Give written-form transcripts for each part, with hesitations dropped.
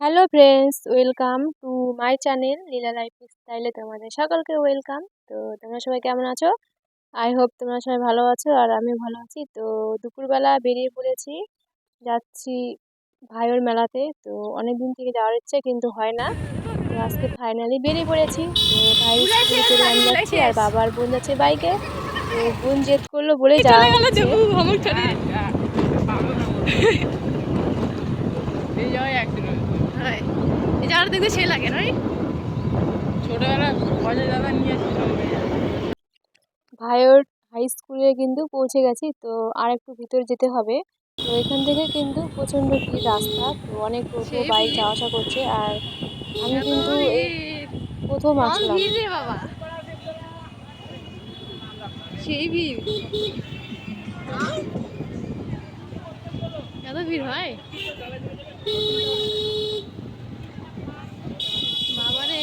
Hello friends, welcome to my channel Leela life স্টাইলে তোমাদের সকলকে ওয়েলকাম। তো তোমরা সবাই কেমন আছো? আই হোপ তোমরা সবাই ভালো আছো আর আমি ভালো আছি। তো দুপুরবেলা বেরিয়ে পড়েছি, যাচ্ছি ভাইয়ের মেলাতে। তো অনেক দিন থেকে যাওয়ার ইচ্ছে কিন্তু হয় না। তো আজকে ফাইনালি বেরিয়ে পড়েছি। তো ভাইয়ের স্কুটি চড়ে আমি যাচ্ছি আর বাবার বোন যাচ্ছে বাইকে। তো বোন জেদ করলো বলে যাওয়া হচ্ছে। এই জায়গাটা দেখতে সেই লাগে নয়? ছোটবেলা অজয় দাদা নিয়ে এসেছিল। ভাইয়ের হাই স্কুলে কিন্তু পৌঁছে গেছি। তো আর একটু ভিতর যেতে হবে। তো এখান থেকে কিন্তু প্রচণ্ড ভিড় রাস্তা, তো অনেক টোটো সেই বাইক ভিড়, যাওয়া আসা করছে। আর আমি এত কিন্তু এই ভিড়, প্রথম কম আসলাম। ভিড় রে বাবা, সেই ভিড়, এত ভিড় হয় বাবা রে।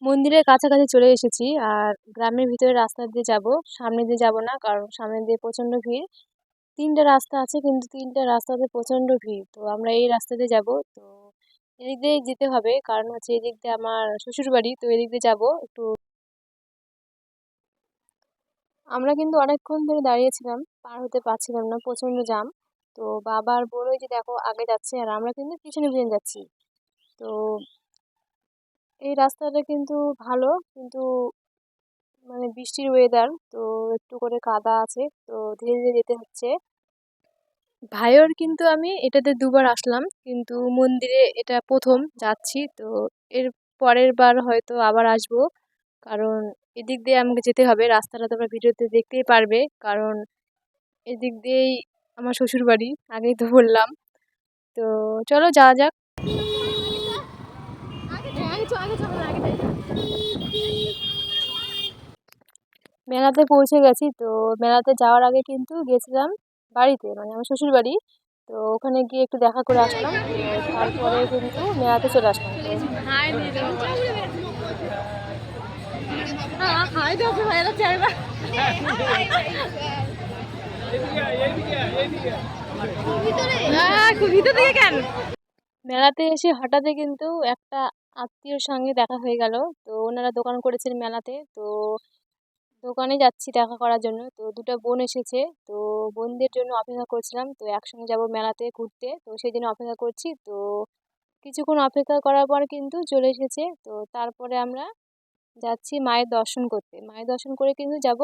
মন্দিরের কাছাকাছি চলে এসেছি আর গ্রামের ভিতরে রাস্তা দিয়ে যাব, সামনে দিয়ে যাব না, কারণ সামনে দিয়ে প্রচণ্ড ভিড়। তিনটে রাস্তা আছে কিন্তু তিনটে রাস্তাতে প্রচণ্ড ভিড়। তো আমরা এই রাস্তা দিয়ে যাব। তো এদিক দিয়ে যেতে হবে, কারণ হচ্ছে এদিক দিয়ে আমার শ্বশুর বাড়ি। তো এদিক দিয়ে যাবো একটু। আমরা কিন্তু অনেকক্ষণ ধরে দাঁড়িয়েছিলাম, পার হতে পারছিলাম না, প্রচণ্ড জ্যাম। তো বাবার বললো যে দেখো আগে যাচ্ছে আর আমরা কিন্তু পিছনে পিছনে যাচ্ছি। তো এই রাস্তাটা কিন্তু ভালো, কিন্তু মানে বৃষ্টির ওয়েদার, তো একটু করে কাদা আছে, তো ধীরে ধীরে যেতে হচ্ছে। ভাইয়ের কিন্তু আমি এটাতে দুবার আসলাম, কিন্তু মন্দিরে এটা প্রথম যাচ্ছি। তো এর পরের বার হয়তো আবার আসবো, কারণ এদিক দিয়ে আমাকে যেতে হবে। রাস্তাটা তোমরা ভিডিওতে দেখতেই পারবে, কারণ এদিক দিয়েই আমার শ্বশুর বাড়ি, আগেই তো বললাম। তো চলো যাওয়া যাক। মেলাতে পৌঁছে গেছি। তো মেলাতে যাওয়ার আগে কিন্তু গেছিলাম বাড়িতে, মানে আমার শ্বশুর বাড়ি। তো ওখানে গিয়ে একটু দেখা করে আসলাম। তো তারপরে কিন্তু মেলাতে চলে আসলাম। তো হাই দিয়ে দেবো, হ্যাঁ হাই দেবো ভাইরা চাইবা। খুব ভিতর দিকে কেন? মেলাতে এসে হঠাৎই কিন্তু একটা আত্মীয়র সঙ্গে দেখা হয়ে গেল। তো ওনারা দোকান করেছেন মেলাতে। তো দোকানে যাচ্ছি দেখা করার জন্য। তো দুটো বোন এসেছে, তো বোনদের জন্য অপেক্ষা করছিলাম। তো একসঙ্গে যাব মেলাতে ঘুরতে, তো সেই জন্য অপেক্ষা করছি। তো কিছুক্ষণ অপেক্ষা করার পর কিন্তু চলে এসেছে। তো তারপরে আমরা যাচ্ছি মায়ের দর্শন করতে। মায়ের দর্শন করে কিন্তু যাব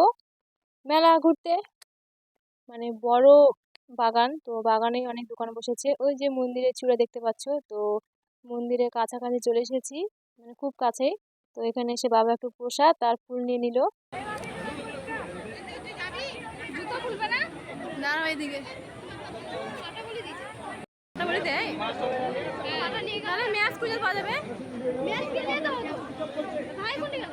মেলা ঘুরতে। মানে বড় বাগান, তো বাগানে অনেক দোকান বসেছে। ওই যে মন্দিরের চূড়া দেখতে পাচ্ছ, তো মন্দিরের কাছাকাছি চলে এসেছি, মানে খুব কাছেই। তো এখানে এসে বাবা একটু প্রসাদ আর ফুল নিয়ে নিল। দাঁড়াও এইদিকে, বলে দেয় তাহলে ম্যাচ খুঁজে পাওয়া যাবে। ভাই কোনটা গেল?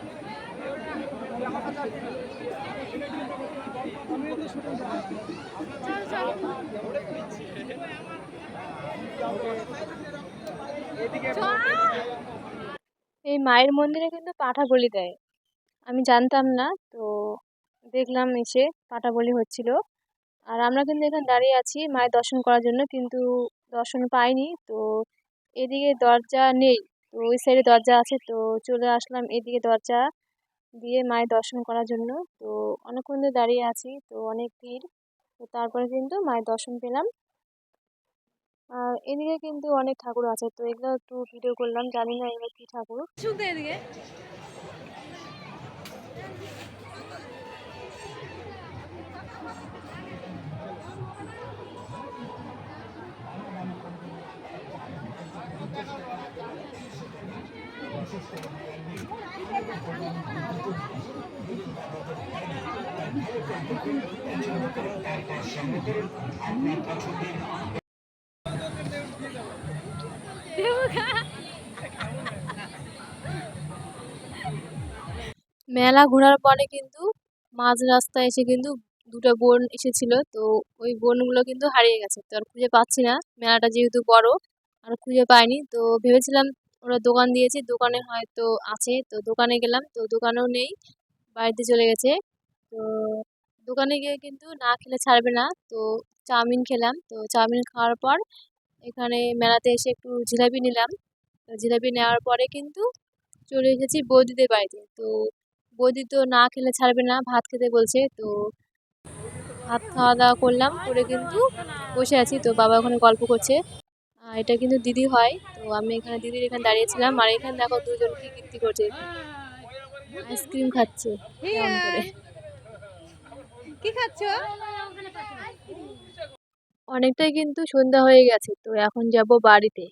চল চল, এই মায়ের মন্দিরে কিন্তু পাঠা বলি দেয়, আমি জানতাম না। তো দেখলাম এসে পাঠা বলি হচ্ছিল। আর আমরা কিন্তু এখানে দাঁড়িয়ে আছি মায়ের দর্শন করার জন্য, কিন্তু দর্শন পাইনি। তো এদিকে দরজা নেই, তো ওই সাইডে দরজা আছে। তো চলে আসলাম এদিকে দরজা দিয়ে মায়ের দর্শন করার জন্য। তো অনেকক্ষণ ধরে দাঁড়িয়ে আছি, তো অনেক ভিড়। তো তারপরে কিন্তু মায়ের দর্শন পেলাম। আর এদিকে কিন্তু অনেক ঠাকুর আছে, তো এগুলো একটু ভিডিও করলাম, জানি না এগুলো কি ঠাকুর। শুনতে এদিকে। মেলা ঘোরার পরে কিন্তু মাঝ রাস্তায় এসে কিন্তু দুটো বোন এসেছিল। তো ওই বোনগুলো কিন্তু হারিয়ে গেছে, তো আর খুঁজে পাচ্ছি না। মেলাটা যেহেতু বড় আর খুঁজে পাইনি। তো ভেবেছিলাম ওরা দোকান দিয়েছে, দোকানে হয়তো আছে, তো দোকানে গেলাম, তো দোকানেও নেই, বাড়িতে চলে গেছে। তো দোকানে গিয়ে কিন্তু না খেলে ছাড়বে না, তো চাউমিন খেলাম। তো চাউমিন খাওয়ার পর এখানে মেলাতে এসে একটু জিলাপি নিলাম। তো জিলাপি নেওয়ার পরে কিন্তু চলে এসেছি বৌদিদের বাড়িতে। তো বৌদি তো না খেলে ছাড়বে না, ভাত খেতে বলছে। তো ভাত খাওয়া দাওয়া করলাম, করে কিন্তু বসে আছি। তো বাবা ওখানে গল্প করছে। এটা কিন্তু দিদি হয়। তো আমি এখানে দিদির এখানে দাঁড়িয়েছিলাম, আর এখানে দেখো দুজন কি কীর্তি করছে, আইসক্রিম খাচ্ছে কেমন করে। কি খাচ্ছ? অনেকটাই কিন্তু সন্ধ্যা হয়ে গেছে, তো এখন যাব বাড়িতে।